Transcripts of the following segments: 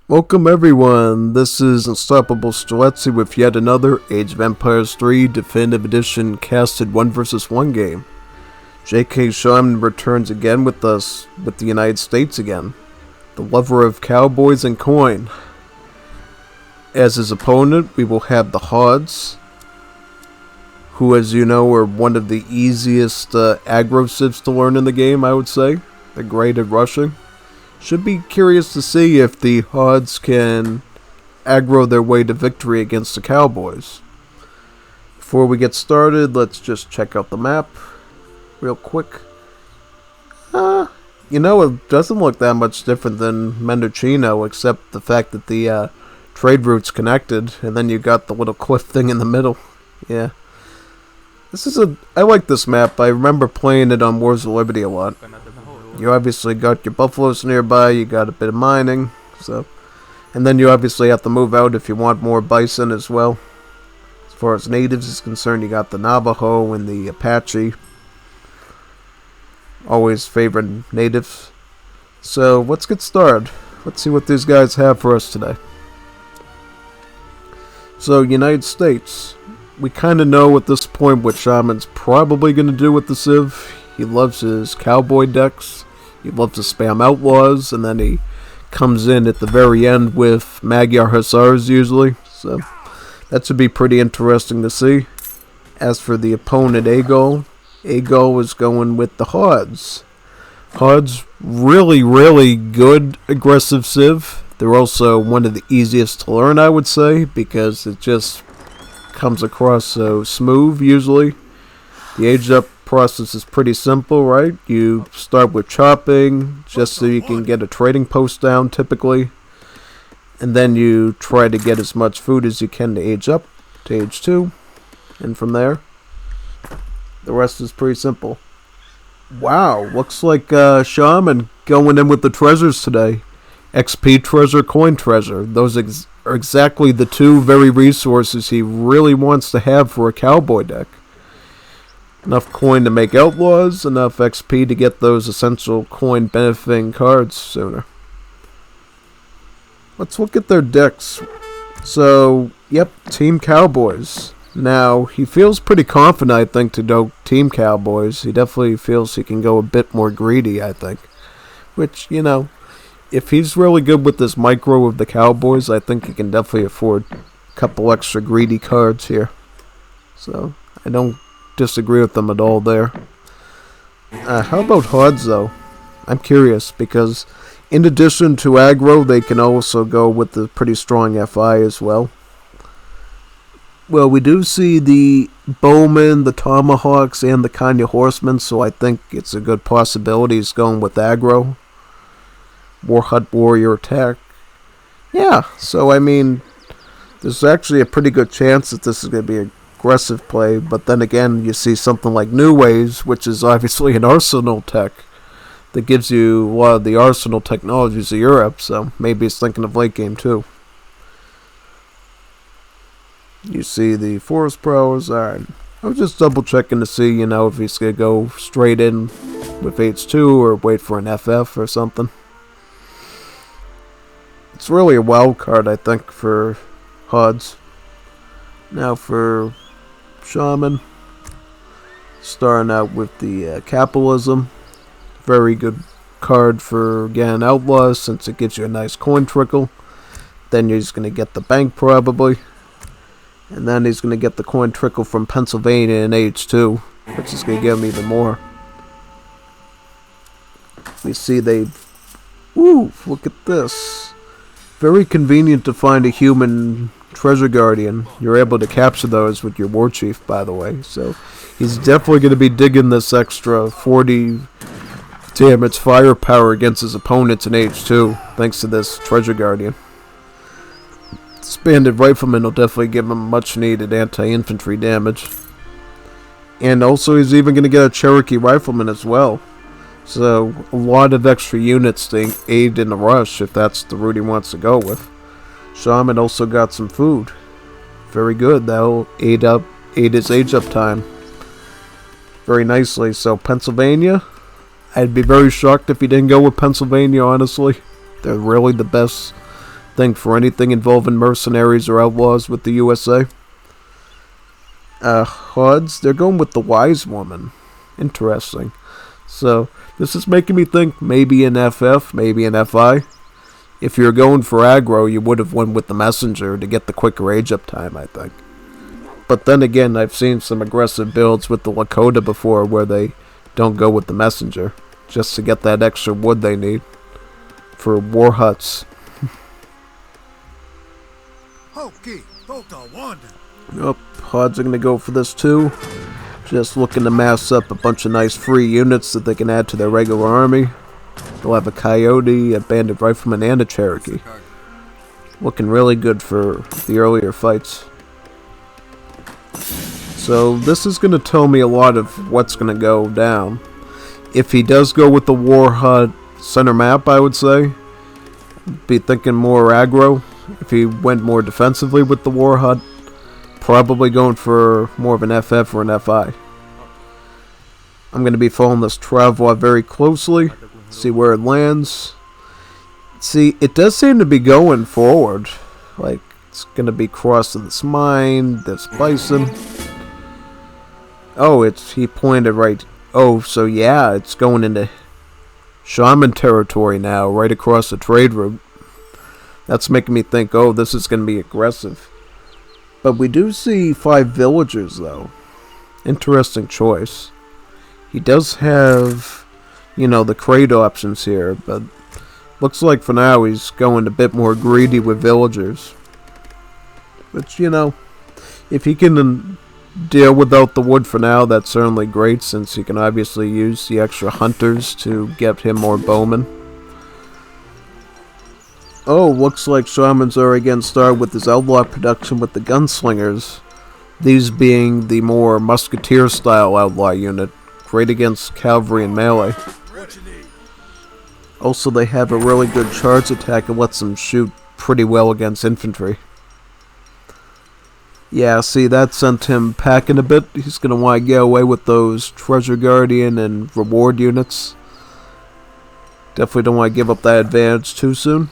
Welcome everyone, this is Unstoppable Strat with yet another Age of Empires 3 Definitive Edition casted 1 vs 1 game. J.K. Shaman returns again with us, with the United States again. The lover of cowboys and coin. As his opponent, we will have the Hauds, who as you know are one of the easiest aggro civs to learn in the game, I would say. They're great at rushing. Should be curious to see if the Hauds can aggro their way to victory against the Cowboys. Before we get started, let's just check out the map real quick. You know, it doesn't look that much different than Mendocino, except the fact that the trade route's connected, and then you got the little cliff thing in the middle. Yeah. I like this map. I remember playing it on Wars of Liberty a lot. You obviously got your buffaloes nearby, you got a bit of mining, and then you obviously have to move out if you want more bison as well. As far as natives is concerned, you got the Navajo and the Apache. Always favoring natives. So let's get started. Let's see what these guys have for us today. So, United States. We kind of know at this point what Shaman's probably going to do with the Civ. He loves his cowboy decks. He loves to spam outlaws, and then he comes in at the very end with Magyar Hussars usually. So that should be pretty interesting to see. As for the opponent, Agol is going with the Hauds. Hauds, really good aggressive civ. They're also one of the easiest to learn, I would say, because it just comes across so smooth usually. The age up process is pretty simple, right? You start with chopping just so you can get a trading post down typically, and then you try to get as much food as you can to age up to age 2, and from there the rest is pretty simple. Wow, looks like Shaman going in with the treasures today. XP treasure, coin treasure. Those are exactly the two very resources he really wants to have for a cowboy deck. Enough coin to make outlaws, enough XP to get those essential coin benefiting cards sooner. Let's look at their decks. So, yep, Team Cowboys. Now, he feels pretty confident, I think, to go Team Cowboys. He definitely feels he can go a bit more greedy, I think. Which, you know, if he's really good with this micro of the Cowboys, I think he can definitely afford a couple extra greedy cards here. So, I don't disagree with them at all there. How about Hauds though? I'm curious because in addition to aggro, they can also go with the pretty strong FI as well. Well, we do see the Bowmen, the Tomahawks, and the Kanya Horsemen, so I think it's a good possibility he's going with aggro. Warhut Warrior Attack. Yeah, so I mean, there's actually a pretty good chance that this is going to be a aggressive play, but then again you see something like New Ways, which is obviously an arsenal tech that gives you a lot of the arsenal technologies of Europe, so maybe it's thinking of late game too. You see the forest prowess. Alright, I was just double checking to see, you know, if he's gonna go straight in with H2 or wait for an FF or something. It's really a wild card, I think, for Hauds. Now for Shaman, starting out with the capitalism. Very good card for, again, outlaws, since it gives you a nice coin trickle. Then he's going to get the bank probably, and then he's going to get the coin trickle from Pennsylvania in H2, which is going to give him even more. We see look at this. Very convenient to find a human treasure guardian. You're able to capture those with your war chief, by the way, so he's definitely going to be digging this extra 40 damage firepower against his opponents in H2 thanks to this treasure guardian. Expanded rifleman will definitely give him much needed anti-infantry damage, and also he's even going to get a Cherokee rifleman as well, so a lot of extra units to aid in the rush if that's the route he wants to go with. Shaman also got some food. Very good. That'll aid his age up time very nicely. So Pennsylvania, I'd be very shocked if he didn't go with Pennsylvania, honestly. They're really the best think, for anything involving mercenaries or outlaws with the USA. Hauds, they're going with the wise woman. Interesting. So, this is making me think maybe an FF, maybe an FI. If you're going for aggro, you would have went with the messenger to get the quicker rage up time, I think. But then again, I've seen some aggressive builds with the Lakota before where they don't go with the messenger, just to get that extra wood they need for Warhuts. Nope, Hauds are going to go for this too. Just looking to mass up a bunch of nice free units that they can add to their regular army. They'll have a Coyote, a Banded Rifleman, and a Cherokee. Looking really good for the earlier fights. So this is going to tell me a lot of what's going to go down. If he does go with the Warhut center map, I would say, be thinking more aggro. If he went more defensively with the Warhut, probably going for more of an FF or an FI. I'm going to be following this travel very closely, see where it lands. See, it does seem to be going forward. Like, it's going to be crossing this mine, this bison. Oh, he pointed right. Oh, so yeah, it's going into Shaman territory now, right across the trade route. That's making me think, oh, this is going to be aggressive. But we do see 5 villagers, though. Interesting choice. He does have, the crate options here, but looks like for now he's going a bit more greedy with villagers. Which, if he can deal without the wood for now, that's certainly great, since he can obviously use the extra hunters to get him more bowmen. Oh, looks like Shaman's already getting started with his outlaw production with the gunslingers. These being the more musketeer-style outlaw unit, great against cavalry and melee. Also, they have a really good charge attack and lets them shoot pretty well against infantry. Yeah, see, that sent him packing a bit. He's going to want to get away with those Treasure Guardian and Reward units. Definitely don't want to give up that advantage too soon.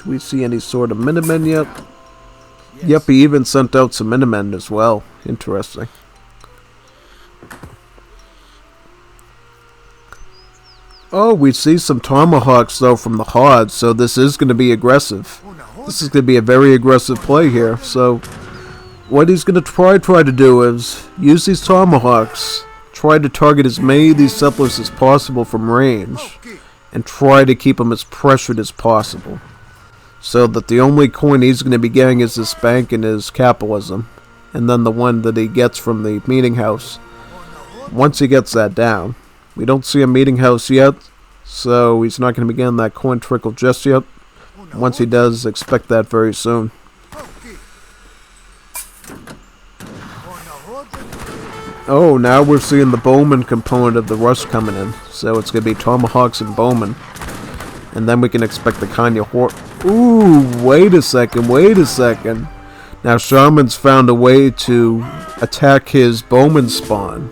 Do we see any sort of Minutemen yet? Yes. Yep, he even sent out some Minutemen as well. Interesting. Oh, we see some Tomahawks, though, from the Hauds, so this is going to be aggressive. This is going to be a very aggressive play here. So, what he's going to try to do is use these Tomahawks, try to target as many of these settlers as possible from range, and try to keep them as pressured as possible. So that the only coin he's going to be getting is this bank and his capitalism, and then the one that he gets from the meeting house. Once he gets that down, we don't see a meeting house yet, so he's not going to be getting that coin trickle just yet. Once he does, expect that very soon. Oh, now we're seeing the bowman component of the rush coming in. So it's going to be Tomahawks and bowmen. And then we can expect the Kanya Horde. Ooh, wait a second. Now Shaman's found a way to attack his bowman spawn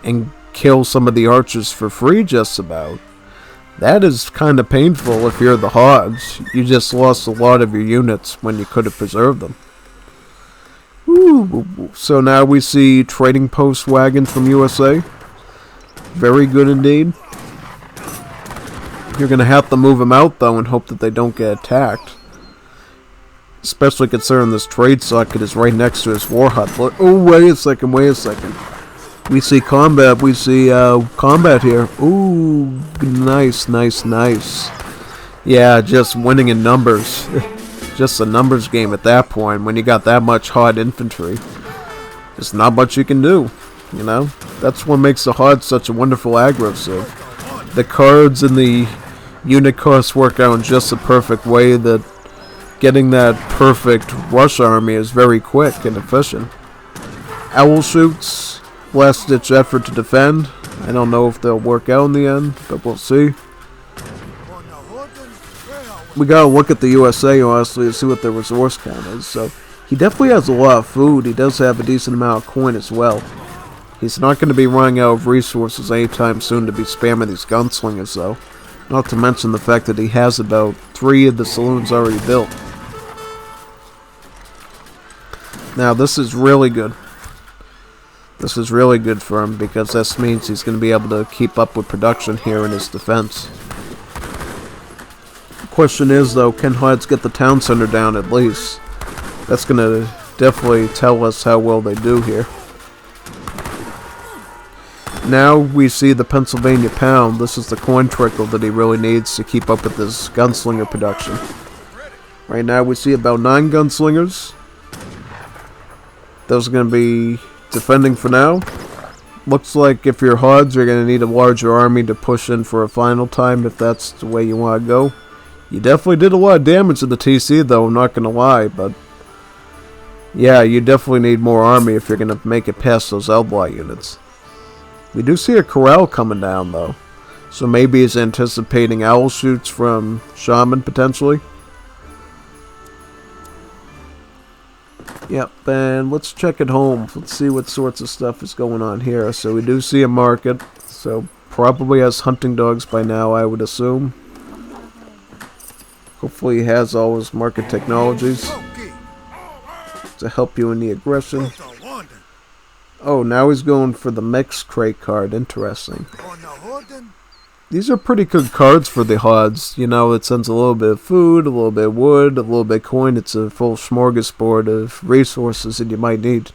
and kill some of the archers for free just about. That is kind of painful if you're the Hauds. You just lost a lot of your units when you could have preserved them. Ooh, so now we see trading post wagons from USA. Very good indeed. You're going to have to move them out, though, and hope that they don't get attacked. Especially considering this trade socket is right next to his Warhut. Oh, wait a second. We see combat. Combat here. Ooh, nice. Yeah, just winning in numbers. Just a numbers game at that point when you got that much hard infantry. There's not much you can do, That's what makes the Hauds such a wonderful aggro civ. The cards and the unit costs work out in just the perfect way that getting that perfect rush army is very quick and efficient. Owl shoots, last-ditch effort to defend. I don't know if they'll work out in the end, but we'll see. We gotta look at the USA, honestly, to see what their resource count is. So, he definitely has a lot of food. He does have a decent amount of coin as well. He's not going to be running out of resources anytime soon to be spamming these gunslingers, though. Not to mention the fact that he has about 3 of the saloons already built. Now this is really good. This is really good for him because this means he's going to be able to keep up with production here in his defense. The question is though, can Hauds get the town center down at least? That's going to definitely tell us how well they do here. Now we see the Pennsylvania Pound. This is the coin trickle that he really needs to keep up with his gunslinger production. Right now we see about 9 gunslingers. Those are going to be defending for now. Looks like if you're Hauds, you're going to need a larger army to push in for a final time if that's the way you want to go. You definitely did a lot of damage to the TC though, I'm not going to lie, but yeah, you definitely need more army if you're going to make it past those outlaw units. We do see a Corral coming down though, so maybe he's anticipating owl shoots from Shaman potentially. Yep, and let's check at home. Let's see what sorts of stuff is going on here. So we do see a market, so probably has hunting dogs by now, I would assume. Hopefully he has all his market technologies to help you in the aggression. Oh, now he's going for the mix crate card. Interesting. These are pretty good cards for the Hauds. You know, it sends a little bit of food, a little bit of wood, a little bit of coin. It's a full smorgasbord of resources that you might need.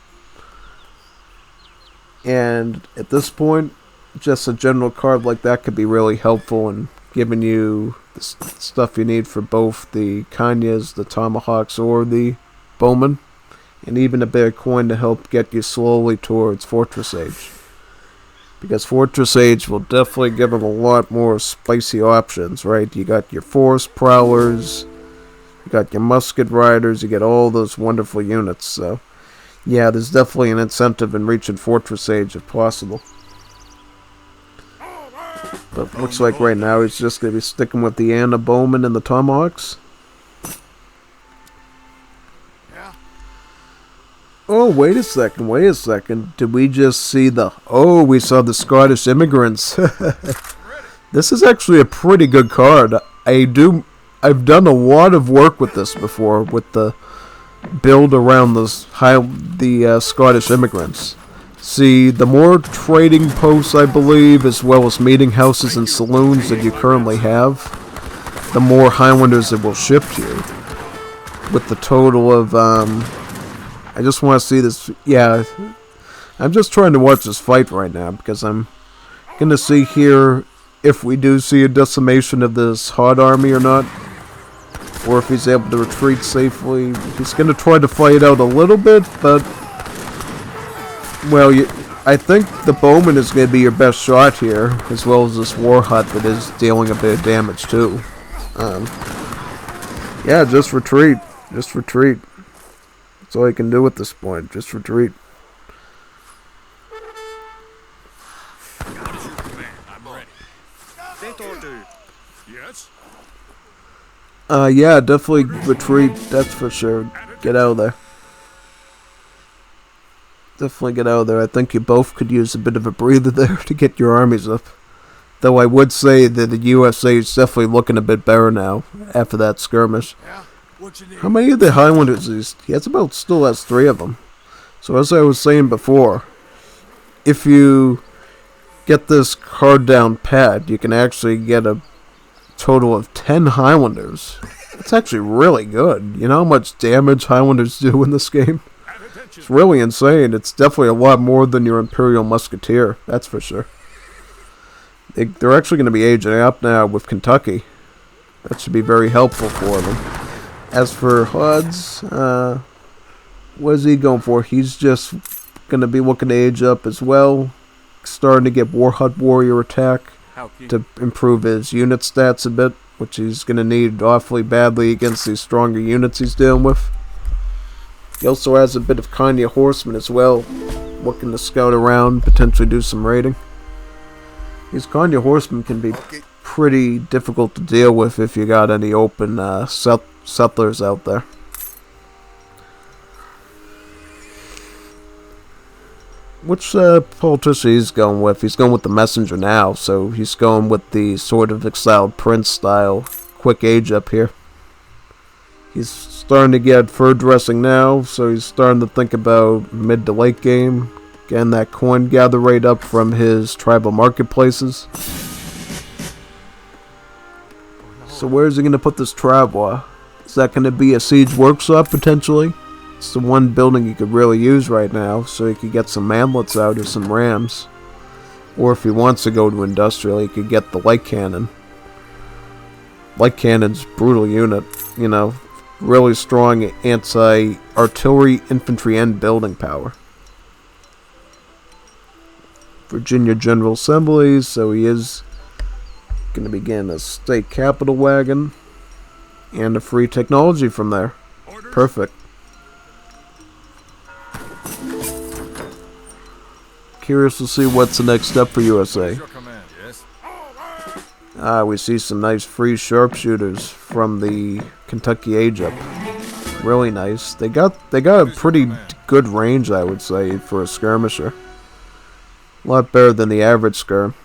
And at this point, just a general card like that could be really helpful in giving you the stuff you need for both the Kanyas, the Tomahawks, or the Bowmen. And even a bit of coin to help get you slowly towards Fortress Age. Because Fortress Age will definitely give them a lot more spicy options, right? You got your Forest Prowlers, you got your Musket Riders, you get all those wonderful units. So, yeah, there's definitely an incentive in reaching Fortress Age if possible. But looks like right now he's just going to be sticking with the Anna Bowman and the Tomahawks. Oh, wait a second. Did we just see the... Oh, we saw the Scottish immigrants. This is actually a pretty good card. I've done a lot of work with this before, with the build around the Scottish immigrants. See, the more trading posts, I believe, as well as meeting houses and saloons that you currently have, the more Highlanders it will ship you. With the total of... I just want to see this. Yeah, I'm just trying to watch this fight right now because I'm going to see here if we do see a decimation of this Haud army or not. Or if he's able to retreat safely. He's going to try to fight out a little bit, but... Well, I think the Bowman is going to be your best shot here, as well as this Warhut that is dealing a bit of damage too. Yeah, just retreat. Just retreat. That's all you can do at this point. Just retreat. What is your command? I'm ready. Yes? Yeah, definitely retreat. That's for sure. Get out of there. Definitely get out of there. I think you both could use a bit of a breather there to get your armies up. Though I would say that the USA is definitely looking a bit better now after that skirmish. How many of the Highlanders is he still has 3 of them. So as I was saying before, if you get this card down pat, you can actually get a total of 10 Highlanders. That's actually really good. You know how much damage Highlanders do in this game? It's really insane. It's definitely a lot more than your Imperial Musketeer, that's for sure. They're actually going to be aging up now with Kentucky. That should be very helpful for them. As for Hauds, what is he going for? He's just going to be looking to age up as well. Starting to get Warhut Warrior attack to improve his unit stats a bit, which he's going to need awfully badly against these stronger units he's dealing with. He also has a bit of Kanya Horsemen as well, looking to scout around, potentially do some raiding. These Kanya Horsemen can be pretty difficult to deal with if you got any open settlers out there. which politician he's going with. He's going with the messenger now, so he's going with the sort of exiled prince style quick age up here. He's starting to get fur dressing now, so he's starting to think about mid to late game. Getting that coin gather rate up from his tribal marketplaces. So where's he going to put this travois? Is that going to be a siege workshop potentially? It's the one building he could really use right now, so he could get some manlets out or some rams. Or if he wants to go to industrial, he could get the light cannon. Light cannon's brutal unit, you know, really strong anti-artillery, infantry, and building power. Virginia General Assembly, so he is going to begin a state capital wagon and a free technology from there. Perfect. Curious to see what's the next step for USA. We see some nice free sharpshooters from the Kentucky Age up. Really nice. They got a pretty good range, I would say, for a skirmisher. A lot better than the average skirm.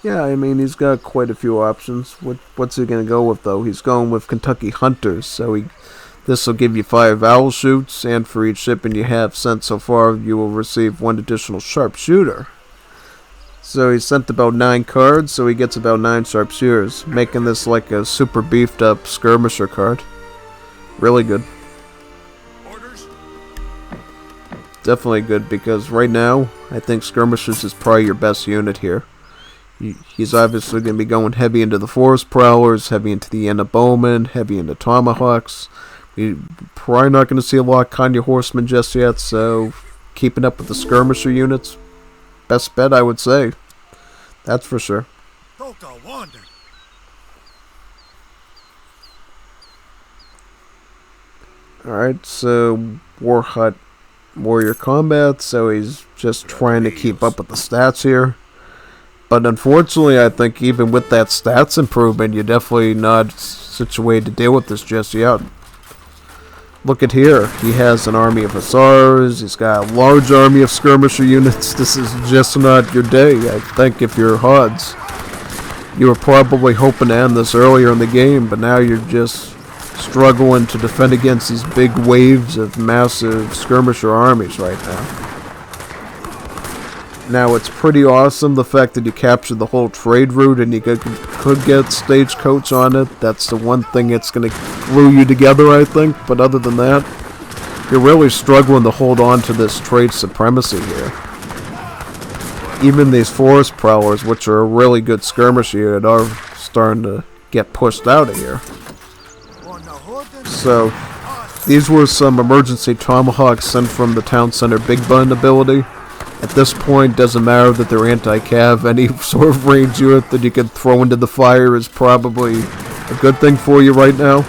Yeah, I mean, he's got quite a few options. What's he going to go with, though? He's going with Kentucky Hunters, so this will give you 5 owl shoots, and for each shipment you have sent so far, you will receive 1 additional sharpshooter. So he sent about 9 cards, so he gets about 9 sharpshooters, making this like a super beefed up skirmisher card. Really good. Definitely good, because right now, I think skirmishers is probably your best unit here. He's obviously going to be going heavy into the forest prowlers, heavy into the Enna bowmen, heavy into tomahawks. We're probably not going to see a lot of Kanya horsemen just yet, so keeping up with the skirmisher units, best bet I would say. That's for sure. Alright, so Warhut warrior combat, so he's just trying to keep up with the stats here. But unfortunately, I think even with that stats improvement, you're definitely not situated to deal with this just yet. Look at here. He has an army of hussars. He's got a large army of skirmisher units. This is just not your day. I think if you're Hauds, you were probably hoping to end this earlier in the game, but now you're just struggling to defend against these big waves of massive skirmisher armies right now. Now, it's pretty awesome the fact that you captured the whole trade route and you could get stagecoach on it. That's the one thing that's going to glue you together, I think. But other than that, you're really struggling to hold on to this trade supremacy here. Even these forest prowlers, which are a really good skirmish unit, are starting to get pushed out of here. So, these were some emergency tomahawks sent from the town center Big Bun ability. At this point, doesn't matter that they're anti-cav. Any sort of range unit that you can throw into the fire is probably a good thing for you right now.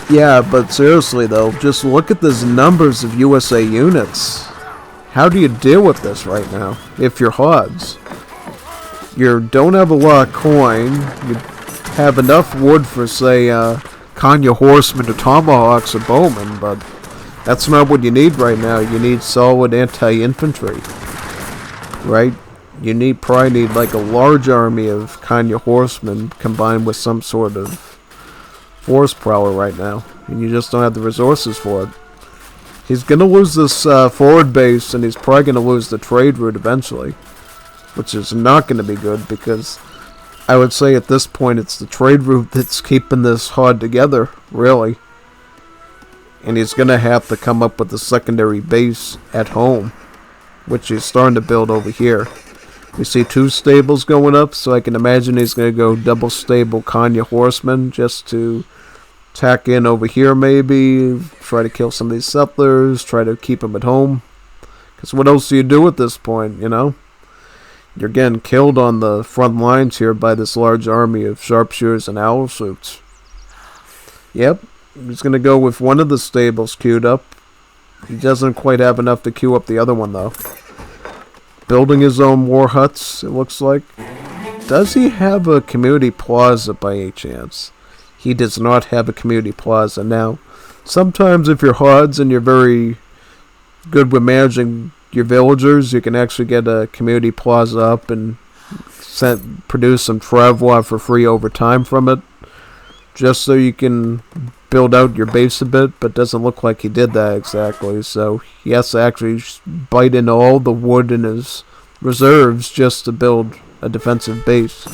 Yeah, but seriously though, just look at these numbers of USA units. How do you deal with this right now, if you're Hauds? You don't have a lot of coin. You have enough wood for, say, Kanya horsemen or tomahawks or bowmen, but that's not what you need right now. You need solid anti-infantry, right? You probably need like a large army of Kanya horsemen combined with some sort of forest prowler right now, and you just don't have the resources for it. He's going to lose this forward base, and he's probably going to lose the trade route eventually, which is not going to be good, because I would say at this point it's the trade route that's keeping this Haud together, really. And he's going to have to come up with a secondary base at home, which he's starting to build over here. We see 2 stables going up, so I can imagine he's going to go double stable Kanya horsemen just to tack in over here maybe, try to kill some of these settlers, try to keep them at home. Because what else do you do at this point, you know? You're getting killed on the front lines here by this large army of sharpshooters and owl shoots. Yep. He's going to go with one of the stables queued up. He doesn't quite have enough to queue up the other one, though. Building his own war huts, it looks like. Does he have a community plaza by any chance? he does not have a community plaza. Now, sometimes if you're Hauds and you're very good with managing your villagers, you can actually get a community plaza up and produce some traveler for free over time from it, just so you can build out your base a bit, but doesn't look like he did that exactly, so he has to actually bite into all the wood in his reserves just to build a defensive base,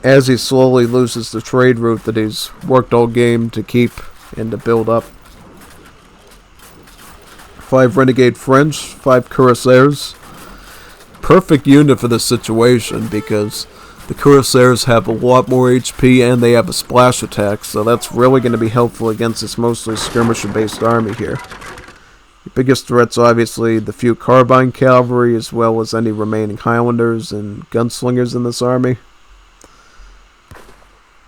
as he slowly loses the trade route that he's worked all game to keep and to build up. 5 Renegade French, 5 Cuirassiers. Perfect unit for this situation because the Cuirassiers have a lot more HP and they have a splash attack, so that's really going to be helpful against this mostly skirmisher-based army here. The biggest threat's obviously the few Carbine cavalry as well as any remaining Highlanders and gunslingers in this army.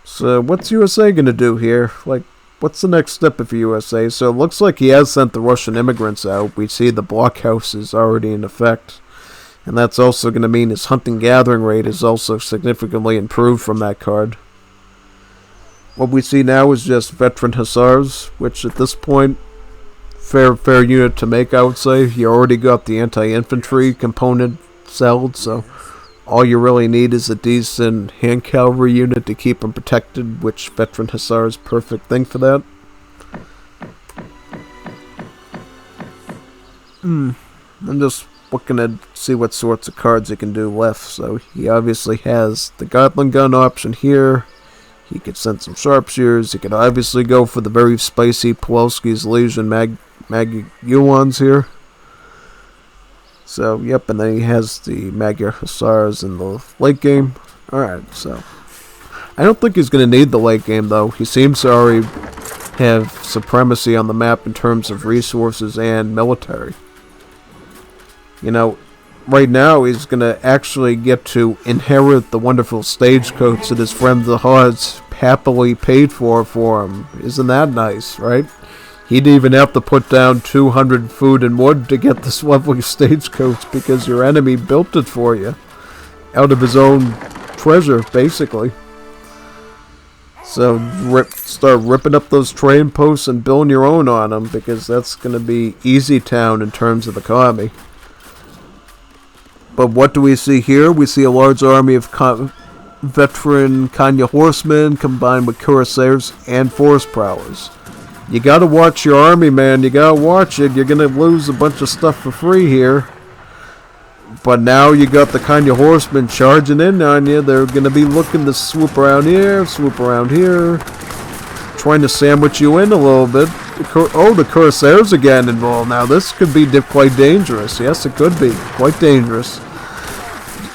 So what's USA going to do here? Like, what's the next step for USA? So it looks like he has sent the Russian immigrants out. We see the blockhouse is already in effect. And that's also going to mean his hunting-gathering rate is also significantly improved from that card. What we see now is just veteran hussars, which at this point, fair unit to make, I would say. You already got the anti-infantry component sold, so all you really need is a decent hand cavalry unit to keep them protected, which veteran hussars perfect thing for that. I'm just looking to see what sorts of cards he can do left. So he obviously has the Gatling gun option here. He could send some sharpshooters. He could obviously go for the very spicy Pulowski's Legion Mag Yuans here. So, yep, and then he has the Magyar Hussars in the late game. Alright, so I don't think he's going to need the late game, though. He seems to already have supremacy on the map in terms of resources and military. You know, right now he's going to actually get to inherit the wonderful stagecoach that his friend the Hauds happily paid for him. Isn't that nice, right? He'd even have to put down 200 food and wood to get this lovely stagecoach because your enemy built it for you. Out of his own treasure, basically. So start ripping up those train posts and building your own on them because that's going to be easy town in terms of economy. But what do we see here? We see a large army of veteran Kanya horsemen combined with cuirassiers and forest prowlers. You gotta watch your army, man. You gotta watch it. You're gonna lose a bunch of stuff for free here. But now you got the Kanya horsemen charging in on you. They're gonna be looking to swoop around here, trying to sandwich you in a little bit. Oh, the cuirassiers again involved. Now this could be quite dangerous. Yes, it could be quite dangerous.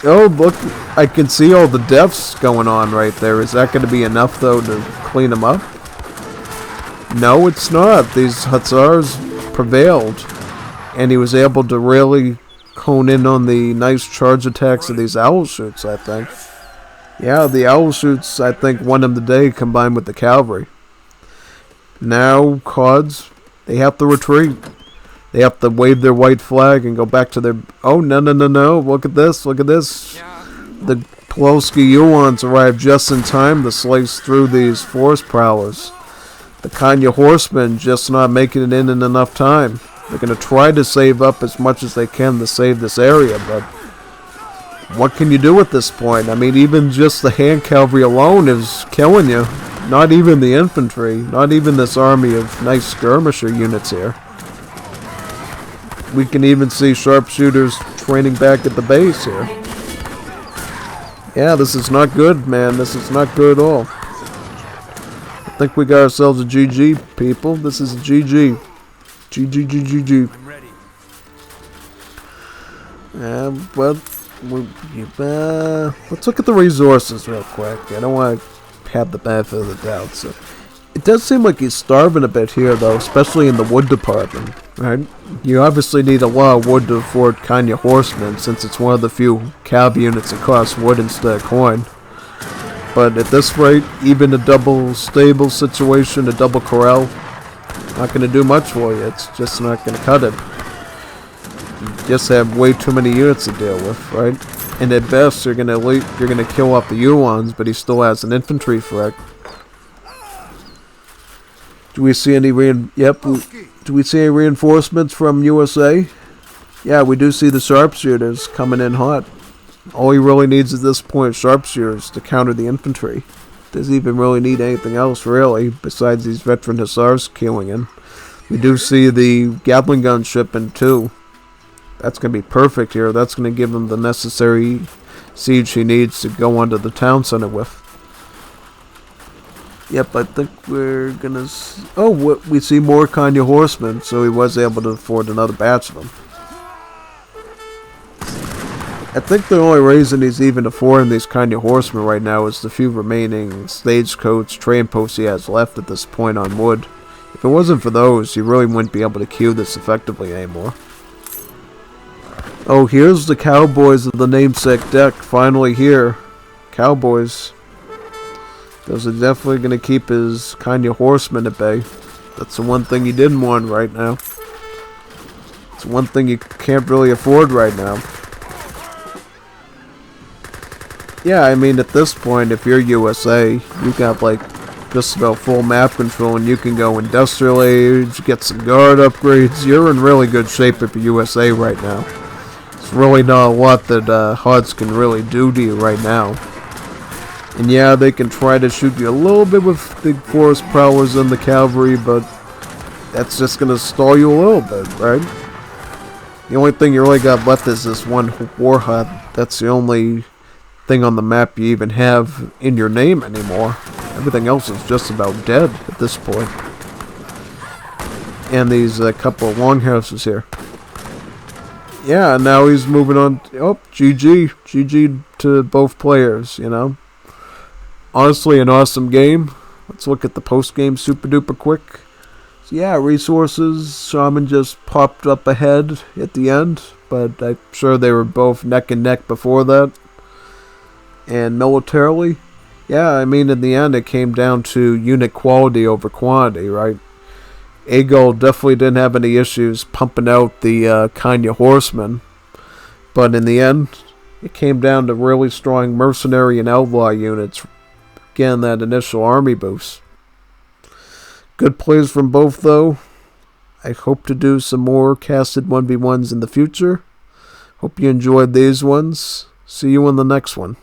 Oh, look, I can see all the deaths going on right there. Is that going to be enough, though, to clean them up? No, it's not. These hussars prevailed, and he was able to really hone in on the nice charge attacks of these owl shoots, I think. Yeah, the owl shoots, I think, won him the day combined with the cavalry. Now, Hauds, they have to retreat. They have to wave their white flag and go back to their... Oh, no. Look at this. The Pulowski Yuans arrived just in time to slice through these forest prowlers. The Kanya horsemen just not making it in enough time. They're going to try to save up as much as they can to save this area, but what can you do at this point? I mean, even just the hand cavalry alone is killing you. Not even the infantry. Not even this army of nice skirmisher units here. We can even see sharpshooters training back at the base here. Yeah, this is not good, man. This is not good at all. I think we got ourselves a GG, people. This is a GG. GG. I'm ready. Well, let's look at the resources real quick. I don't want to have the benefit of the doubt, so... It does seem like he's starving a bit here, though, especially in the wood department, right? You obviously need a lot of wood to afford Kanya horsemen, since it's one of the few cav units that cost wood instead of coin. But at this rate, even a double stable situation, a double corral, not going to do much for you. It's just not going to cut it. You just have way too many units to deal with, right? And at best, you're going to kill off the Yuans, but he still has an infantry threat. Do we see any do we see any reinforcements from USA? Yeah, we do see the sharpshooters coming in hot. All he really needs at this point is sharpshooters to counter the infantry. Doesn't even really need anything else, really, besides these veteran hussars queuing in. We do see the Gatling gun shipping, too. That's going to be perfect here. That's going to give him the necessary siege he needs to go onto the town center with. Yep, I think we're going to... Oh, we see more Kanya horsemen, so he was able to afford another batch of them. I think the only reason he's even affording these Kanya horsemen right now is the few remaining stagecoach train posts he has left at this point on wood. If it wasn't for those, he really wouldn't be able to queue this effectively anymore. Oh, here's the Cowboys of the namesake deck, finally here. Cowboys. Those are definitely going to keep his Kanya horsemen at bay. That's the one thing he didn't want right now. It's one thing you can't really afford right now. Yeah, I mean, at this point, if you're USA, you got, like, just about full map control, and you can go Industrial Age, get some guard upgrades. You're in really good shape if you're USA right now. It's really not a lot that Hauds can really do to you right now. And yeah, they can try to shoot you a little bit with big forest prowlers and the cavalry, but that's just going to stall you a little bit, right? The only thing you really got left is this one Warhut. That's the only thing on the map you even have in your name anymore. Everything else is just about dead at this point. And these couple of longhouses here. Yeah, now he's moving on. Oh, GG. GG to both players, you know. Honestly, an awesome game. Let's look at the post-game super duper quick. So yeah, resources. Shaman just popped up ahead at the end, but I'm sure they were both neck and neck before that. And militarily, yeah, I mean, in the end, it came down to unit quality over quantity, right? Eagle definitely didn't have any issues pumping out the Kanya horsemen, but in the end, it came down to really strong mercenary and outlaw units. Again, that initial army boost. Good plays from both, though. I hope to do some more casted 1v1s in the future. Hope you enjoyed these ones. See you in the next one.